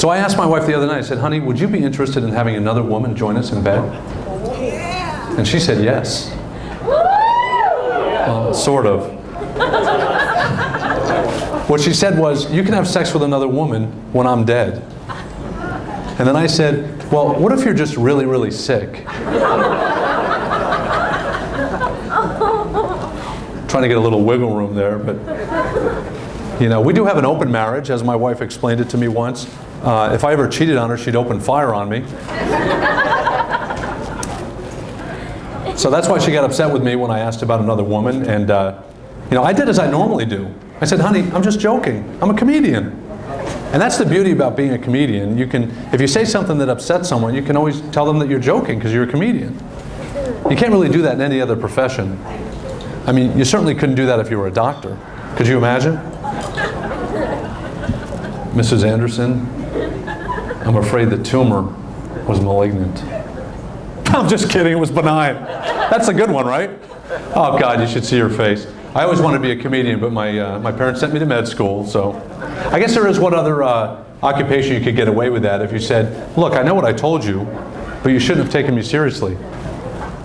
So I asked my wife the other night, I said, honey, would you be interested in having another woman join us in bed? And she said yes. Well, sort of. What she said was, you can have sex with another woman when I'm dead. And then I said, well, what if you're just really, really sick? Trying to get a little wiggle room there, but you know, we do have an open marriage, as my wife explained it to me once. If I ever cheated on her, she'd open fire on me. So that's why she got upset with me when I asked about another woman, and you know, I did as I normally do. I said, honey, I'm just joking. I'm a comedian. And that's the beauty about being a comedian. You can, if you say something that upsets someone, you can always tell them that you're joking because you're a comedian. You can't really do that in any other profession. I mean, you certainly couldn't do that if you were a doctor. Could you imagine? Mrs. Anderson, I'm afraid the tumor was malignant. I'm just kidding, it was benign. That's a good one, right? Oh God, you should see her face. I always wanted to be a comedian, but my parents sent me to med school, so. I guess there is one other occupation you could get away with that if you said, look, I know what I told you, but you shouldn't have taken me seriously.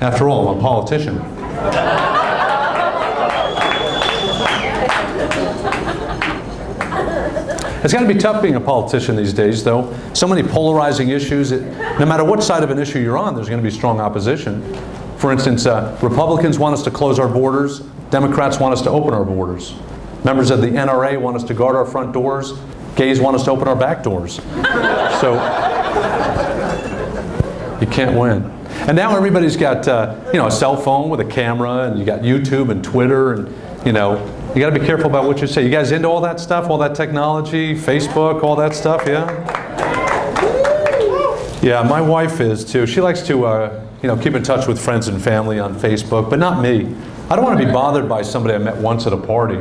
After all, I'm a politician. It's got to be tough being a politician these days, though. So many polarizing issues. No matter what side of an issue you're on, there's going to be strong opposition. For instance, Republicans want us to close our borders. Democrats want us to open our borders. Members of the NRA want us to guard our front doors. Gays want us to open our back doors. So you can't win. And now everybody's got you know, a cell phone with a camera, and you got YouTube and Twitter, and you know, you got to be careful about what you say. You guys into all that stuff, all that technology, Facebook, all that stuff, yeah? Yeah, my wife is too. She likes to you know, keep in touch with friends and family on Facebook, but not me. I don't want to be bothered by somebody I met once at a party.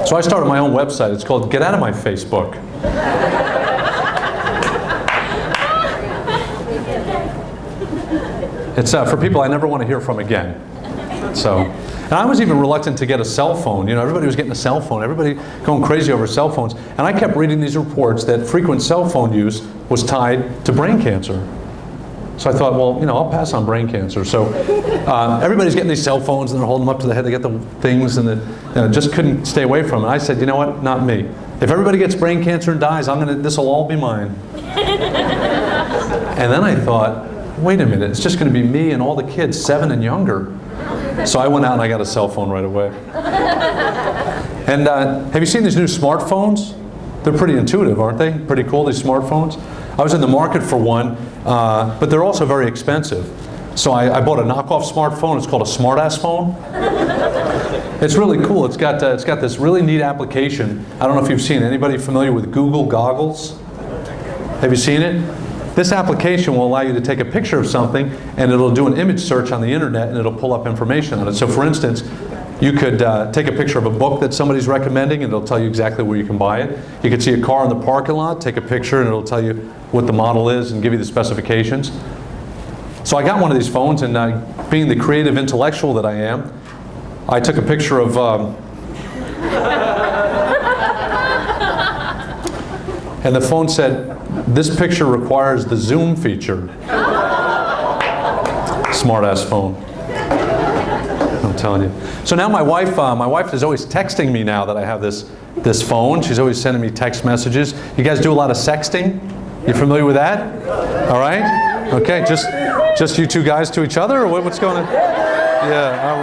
So I started my own website. It's called Get Out of My Facebook. It's for people I never want to hear from again. So, and I was even reluctant to get a cell phone. You know, everybody was getting a cell phone. Everybody going crazy over cell phones. And I kept reading these reports that frequent cell phone use was tied to brain cancer. So I thought, well, you know, I'll pass on brain cancer. So everybody's getting these cell phones and they're holding them up to the head. They get the things and just couldn't stay away from it. I said, you know what? Not me. If everybody gets brain cancer and dies, this will all be mine. And then I thought, wait a minute, it's just going to be me and all the kids, 7 and younger. So I went out and I got a cell phone right away. And have you seen these new smartphones? They're pretty intuitive, aren't they? Pretty cool, these smartphones. I was in the market for one, but they're also very expensive. So I bought a knockoff smartphone. It's called a smartass phone. It's really cool. It's got this really neat application. I don't know if you've seen it. Anybody familiar with Google Goggles? Have you seen it? This application will allow you to take a picture of something and it'll do an image search on the internet and it'll pull up information on it. So for instance, you could take a picture of a book that somebody's recommending and it'll tell you exactly where you can buy it. You could see a car in the parking lot, take a picture and it'll tell you what the model is and give you the specifications. So I got one of these phones, and being the creative intellectual that I am, I took a picture of and the phone said, this picture requires the zoom feature. Smart ass phone. I'm telling you. So now my wife is always texting me now that I have this phone. She's always sending me text messages. You guys do a lot of sexting? You familiar with that? All right. Okay. Just you two guys to each other, or what's going on? Yeah.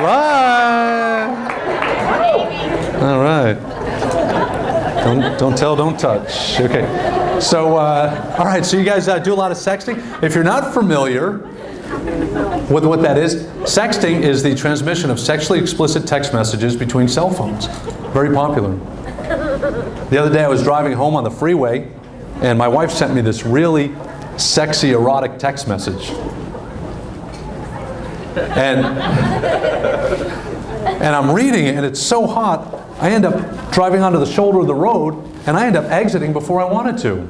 All right. Don't tell, don't touch. Okay. So all right. So you guys do a lot of sexting. If you're not familiar with what that is, sexting is the transmission of sexually explicit text messages between cell phones. Very popular. The other day I was driving home on the freeway, and my wife sent me this really sexy, erotic text message. And I'm reading it, and it's so hot, I end up driving onto the shoulder of the road, and I end up exiting before I wanted to.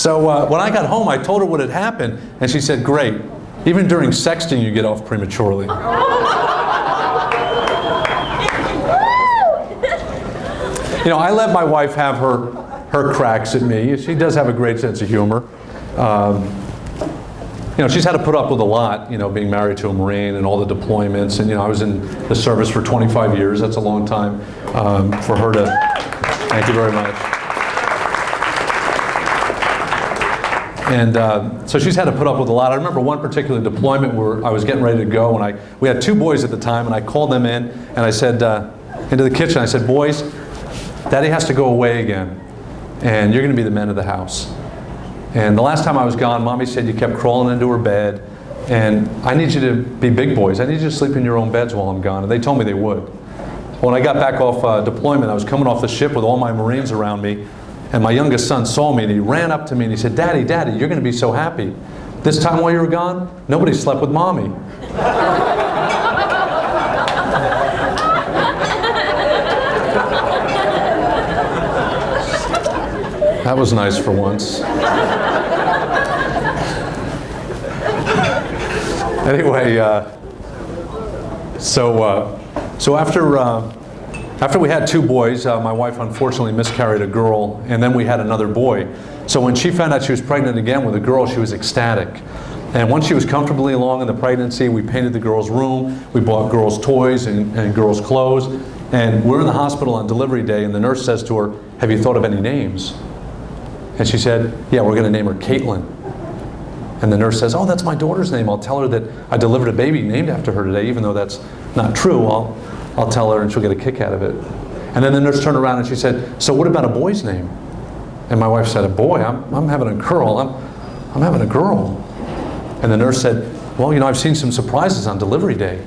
So when I got home, I told her what had happened, and she said, great. Even during sexting, you get off prematurely. You know, I let my wife have her cracks at me. She does have a great sense of humor. You know, she's had to put up with a lot, you know, being married to a Marine and all the deployments. And, you know, I was in the service for 25 years. That's a long time for her to... Thank you very much. And so she's had to put up with a lot. I remember one particular deployment where I was getting ready to go, and we had 2 boys at the time, and I called them in, and I said, into the kitchen, I said, boys, Daddy has to go away again, and you're going to be the men of the house. And the last time I was gone, Mommy said you kept crawling into her bed, and I need you to be big boys. I need you to sleep in your own beds while I'm gone. And they told me they would. When I got back off deployment, I was coming off the ship with all my Marines around me, and my youngest son saw me, and he ran up to me, and he said, Daddy, Daddy, you're going to be so happy. This time while you were gone, nobody slept with Mommy. That was nice for once. Anyway, so after we had 2 boys, my wife unfortunately miscarried a girl, and then we had another boy. So when she found out she was pregnant again with a girl, she was ecstatic. And once she was comfortably along in the pregnancy, we painted the girl's room, we bought girls' toys and girls' clothes, and we're in the hospital on delivery day, and the nurse says to her, have you thought of any names? And she said, yeah, we're going to name her Caitlin. And the nurse says, oh, that's my daughter's name. I'll tell her that I delivered a baby named after her today, even though that's not true. I'll tell her and she'll get a kick out of it. And then the nurse turned around and she said, so what about a boy's name? And my wife said, a boy? I'm having a girl. I'm having a girl. And the nurse said, well, you know, I've seen some surprises on delivery day.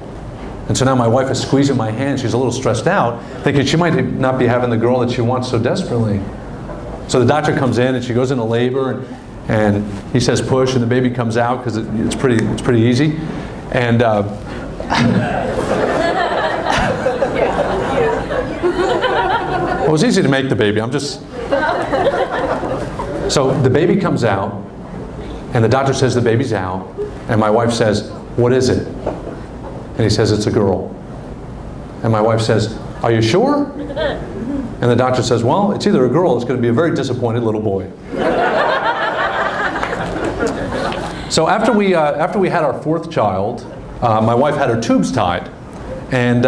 And so now my wife is squeezing my hand. She's a little stressed out, thinking she might not be having the girl that she wants so desperately. So the doctor comes in and she goes into labor, and he says push, and the baby comes out because it's pretty easy. And well, it was easy to make the baby. So the baby comes out, and the doctor says the baby's out, and my wife says, what is it? And he says, it's a girl. And my wife says, are you sure? And the doctor says, well, it's either a girl or it's going to be a very disappointed little boy. So after we had our 4th child, my wife had her tubes tied. And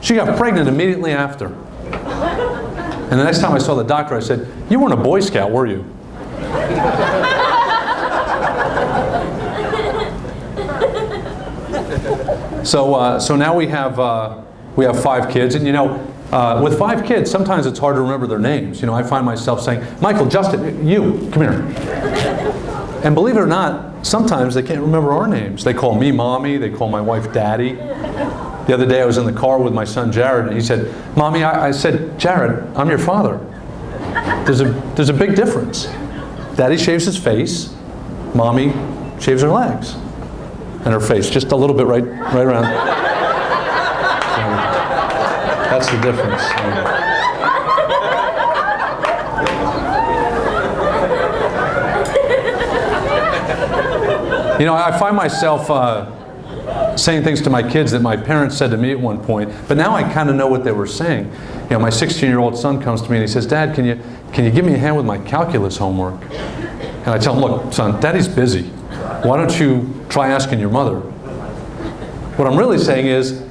she got pregnant immediately after. And the next time I saw the doctor, I said, you weren't a Boy Scout, were you? So now we have 5 kids, and you know, with 5 kids, sometimes it's hard to remember their names. You know, I find myself saying, Michael, Justin, you, come here. And believe it or not, sometimes they can't remember our names. They call me Mommy, they call my wife Daddy. The other day I was in the car with my son Jared, and he said, Mommy, I said, Jared, I'm your father. There's a big difference. Daddy shaves his face, Mommy shaves her legs. And her face, just a little bit right around. That's the difference. You know, I find myself saying things to my kids that my parents said to me at one point, but now I kind of know what they were saying. You know, my 16-year-old son comes to me and he says, Dad, can you give me a hand with my calculus homework? And I tell him, look, son, Daddy's busy. Why don't you try asking your mother? What I'm really saying is,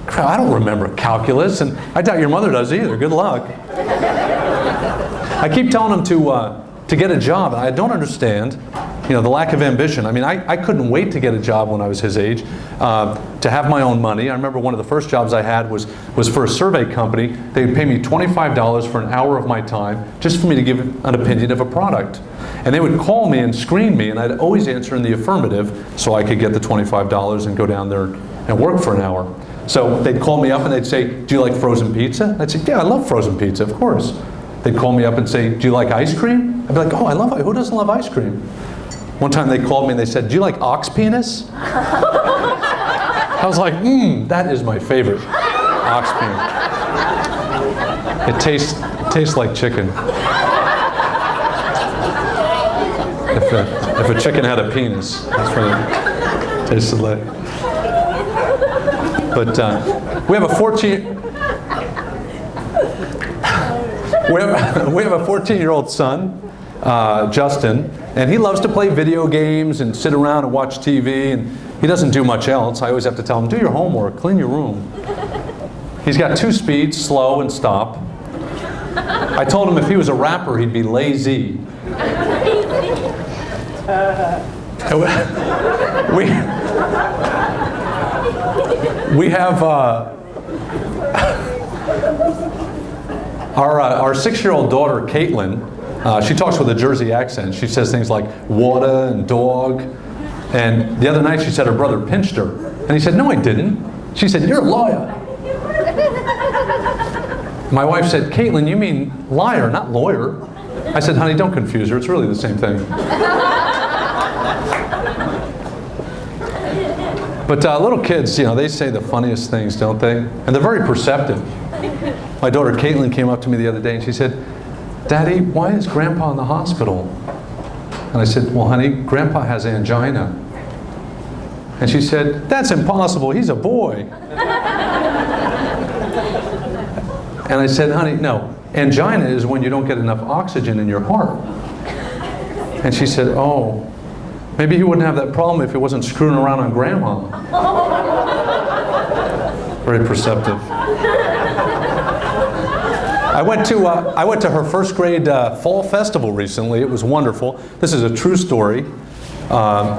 crap, I don't remember calculus, and I doubt your mother does either. Good luck. I keep telling them to get a job, and I don't understand, you know, the lack of ambition. I mean, I couldn't wait to get a job when I was his age, to have my own money. I remember one of the first jobs I had was for a survey company. They would pay me $25 for an hour of my time just for me to give an opinion of a product. And they would call me and screen me, and I'd always answer in the affirmative so I could get the $25 and go down there and work for an hour. So they'd call me up and they'd say, do you like frozen pizza? I'd say, yeah, I love frozen pizza, of course. They'd call me up and say, do you like ice cream? I'd be like, oh, I love it. Who doesn't love ice cream? One time they called me and they said, do you like ox penis? I was like, that is my favorite, ox penis. It tastes like chicken. If a chicken had a penis, that's what it tasted like. But we have a 14-year-old son, Justin, and he loves to play video games and sit around and watch TV, and he doesn't do much else. I always have to tell him, do your homework, clean your room. He's got 2 speeds, slow and stop. I told him if he was a rapper, he'd be lazy. We have our 6-year-old daughter, Caitlin. She talks with a Jersey accent. She says things like water and dog. And the other night she said her brother pinched her. And he said, no, I didn't. She said, you're a liar. My wife said, Caitlin, you mean liar, not lawyer. I said, honey, don't confuse her. It's really the same thing. But little kids, you know, they say the funniest things, don't they? And they're very perceptive. My daughter Caitlin came up to me the other day and she said, Daddy, why is Grandpa in the hospital? And I said, well, honey, Grandpa has angina. And she said, that's impossible, he's a boy. And I said, honey, no, angina is when you don't get enough oxygen in your heart. And she said, oh, maybe he wouldn't have that problem if he wasn't screwing around on Grandma. Very perceptive. I went to her first grade fall festival recently. It was wonderful. This is a true story.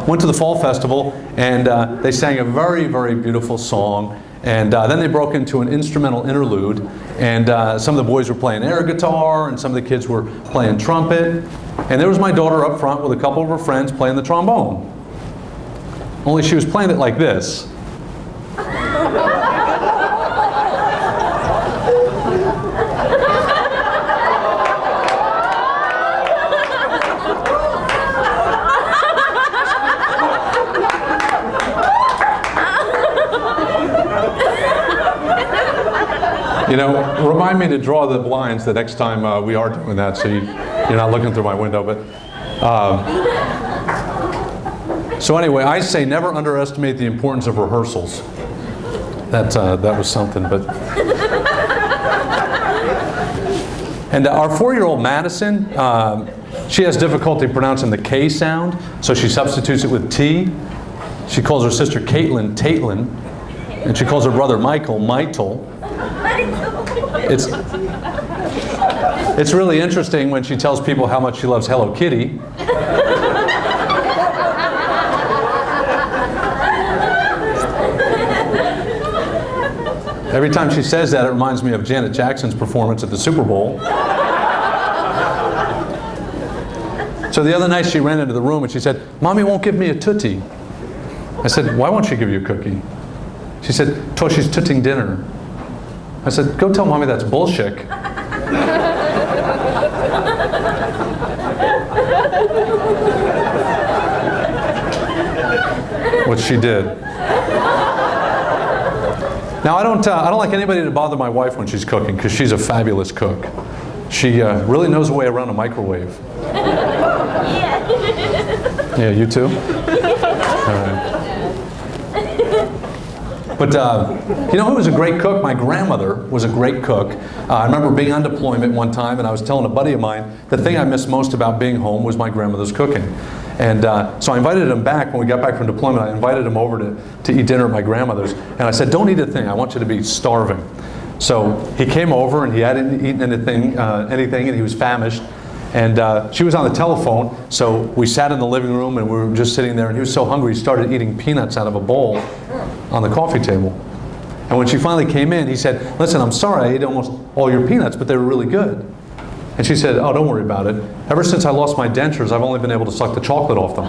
Went to the fall festival and they sang a very, very beautiful song. And then they broke into an instrumental interlude. And some of the boys were playing air guitar and some of the kids were playing trumpet. And there was my daughter up front with a couple of her friends playing the trombone. Only she was playing it like this. You know, remind me to draw the blinds the next time we are doing that, so you're not looking through my window. But so anyway, I say never underestimate the importance of rehearsals. That was something. But and our 4-year-old Madison, she has difficulty pronouncing the K sound, so she substitutes it with T. She calls her sister Caitlin, Taitlin, and she calls her brother Michael, Maitel. It's really interesting when she tells people how much she loves Hello Kitty. Every time she says that, it reminds me of Janet Jackson's performance at the Super Bowl. So the other night she ran into the room and she said, Mommy won't give me a Tootsie. I said, why won't she give you a cookie? She said, 'cause she's tooting dinner. I said, go tell Mommy that's bullshit. Which she did. Now I don't like anybody to bother my wife when she's cooking because she's a fabulous cook. She really knows her way around a microwave. Yeah, you too? All right. But you know who was a great cook? My grandmother was a great cook. I remember being on deployment one time and I was telling a buddy of mine the thing I missed most about being home was my grandmother's cooking. And so I invited him back when we got back from deployment. I invited him over to eat dinner at my grandmother's. And I said, don't eat a thing. I want you to be starving. So he came over and he hadn't eaten anything and he was famished. And she was on the telephone, so we sat in the living room and we were just sitting there and he was so hungry he started eating peanuts out of a bowl on the coffee table. And when she finally came in, he said, listen, I'm sorry I ate almost all your peanuts, but they were really good. And she said, oh, don't worry about it. Ever since I lost my dentures, I've only been able to suck the chocolate off them.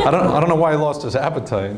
I don't know why he lost his appetite.